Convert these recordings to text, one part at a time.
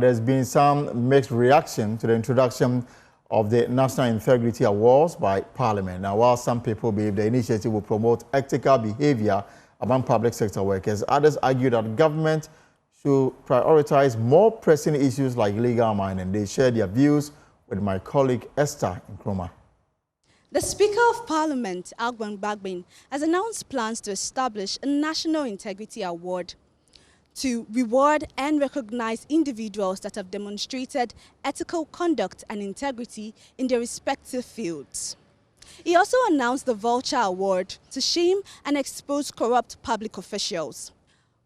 there's been some mixed reaction to the introduction of the National Integrity Awards by Parliament. Now, while some people believe the initiative will promote ethical behavior among public sector workers, others argue that government should prioritize more pressing issues like illegal mining. They share their views with my colleague Esther Nkrumah. The Speaker of Parliament, Alban Bagbin, has announced plans to establish a National Integrity Award to reward and recognize individuals that have demonstrated ethical conduct and integrity in their respective fields. He also announced the Vulture Award to shame and expose corrupt public officials.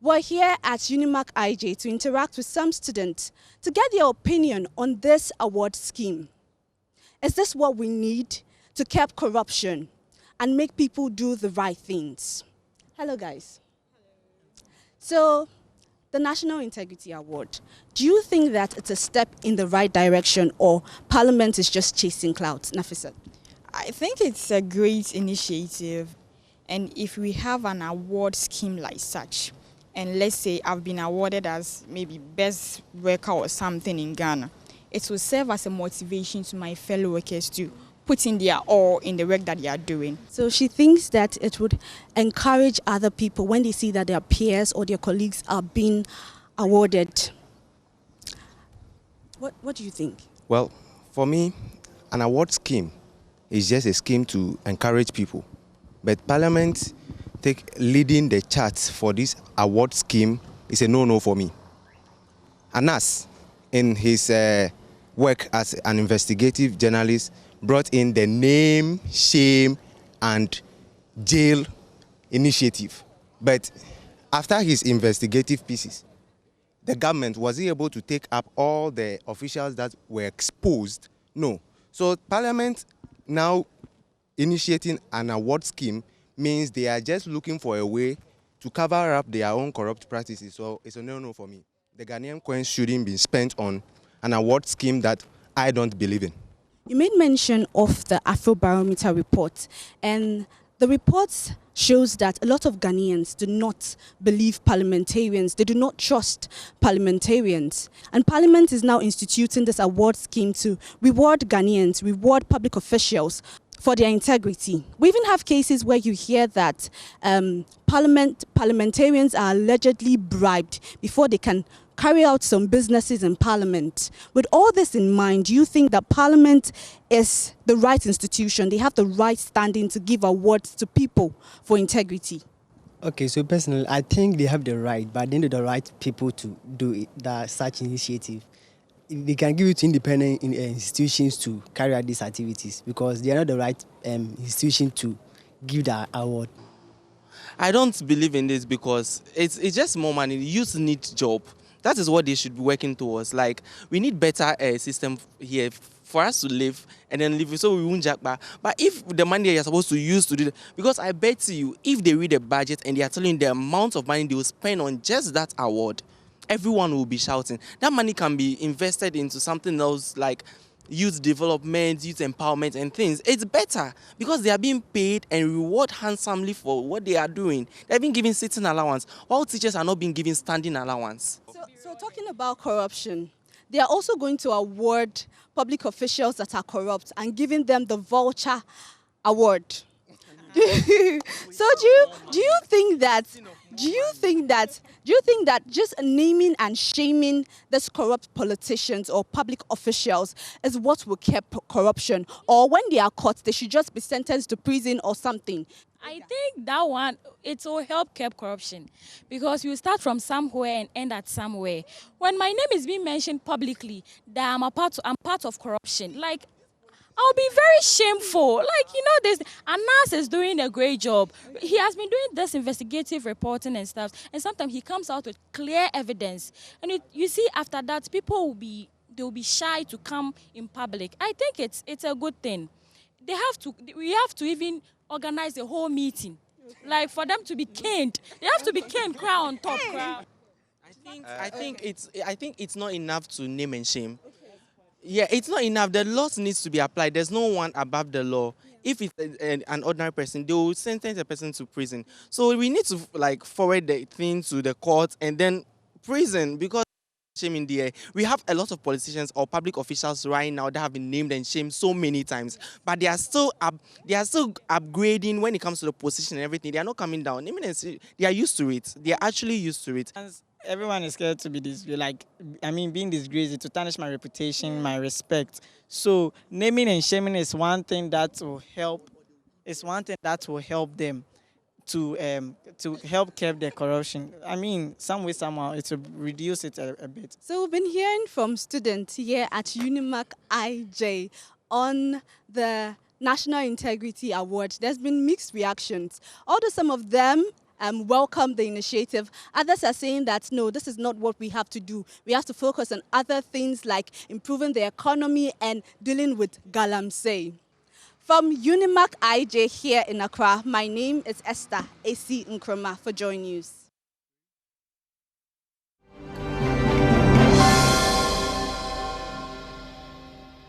We're here at Unimac IJ to interact with some students to get their opinion on this award scheme. Is this what we need to curb corruption and make people do the right things? Hello, guys. So, the National Integrity Award, do you think that it's a step in the right direction or Parliament is just chasing clouds? Nafisa? I think it's a great initiative, and if we have an award scheme like such, and let's say I've been awarded as maybe best worker or something in Ghana, it will serve as a motivation to my fellow workers to put in their all in the work that they are doing. So she thinks that it would encourage other people when they see that their peers or their colleagues are being awarded. What do you think? Well, for me, an award scheme is just a scheme to encourage people. But Parliament leading the charts for this award scheme is a no-no for me. Anas, in his work as an investigative journalist, brought in the name, shame, and jail initiative. But after his investigative pieces, the government was able to take up all the officials that were exposed? No. So Parliament now initiating an award scheme means they are just looking for a way to cover up their own corrupt practices. So it's a no-no for me. The Ghanaian coins shouldn't be spent on an award scheme that I don't believe in. You made mention of the Afrobarometer report, and the report shows that a lot of Ghanaians do not believe parliamentarians. They do not trust parliamentarians. And Parliament is now instituting this award scheme to reward Ghanaians, reward public officials for their integrity. We even have cases where you hear that parliamentarians are allegedly bribed before they can carry out some businesses in Parliament. With all this in mind, do you think that Parliament is the right institution? They have the right standing to give awards to people for integrity? Okay, so personally, I think they have the right, but they need the right people to do such initiative. They can give it to independent institutions to carry out these activities because they are not the right institution to give the award. I don't believe in this because it's just more money. Youth need job. That is what they should be working towards. Like, we need better system here for us to live and then live so we won't jack back. But if the money you're supposed to use to do that, because I bet you, if they read the budget and they are telling the amount of money they will spend on just that award, everyone will be shouting. That money can be invested into something else like youth development, youth empowerment and things. It's better because they are being paid and rewarded handsomely for what they are doing. They're being given sitting allowance, while teachers are not being given standing allowance. So talking about corruption, they are also going to award public officials that are corrupt and giving them the Vulture Award. So do you think that just naming and shaming these corrupt politicians or public officials is what will curb corruption, or when they are caught they should just be sentenced to prison or something? I think that one, it will help curb corruption because you start from somewhere and end at somewhere. When my name is being mentioned publicly that I'm part of corruption, like, I'll be very shameful. Like, this Anas is doing a great job. He has been doing this investigative reporting and stuff, and sometimes he comes out with clear evidence. And you see, after that, people they'll be shy to come in public. I think it's a good thing. We have to even organize a whole meeting, like for them to be caned. They have to be caned, cry on top, cry. I think it's not enough to name and shame. Yeah, it's not enough. The laws needs to be applied. There's no one above the law. If it's an ordinary person, they will sentence a person to prison. So we need to forward the thing to the court and then prison, because Shame in the air. We have a lot of politicians or public officials right now that have been named and shamed so many times, but they are still upgrading when it comes to the position and everything. They are not coming down. They are used to it. They are actually used to it. Everyone is scared to be being disgraced, to tarnish my reputation, my respect. So naming and shaming is one thing that will help. It's one thing that will help them to help curb their corruption. I mean, some way, somehow, it will reduce it a bit. So we've been hearing from students here at Unimac IJ on the National Integrity Award. There's been mixed reactions. Although some of them welcome the initiative, others are saying that no, this is not what we have to do. We have to focus on other things like improving the economy and dealing with galamsey. From Unimac IJ here in Accra, my name is Esther AC Nkrumah for Joy News.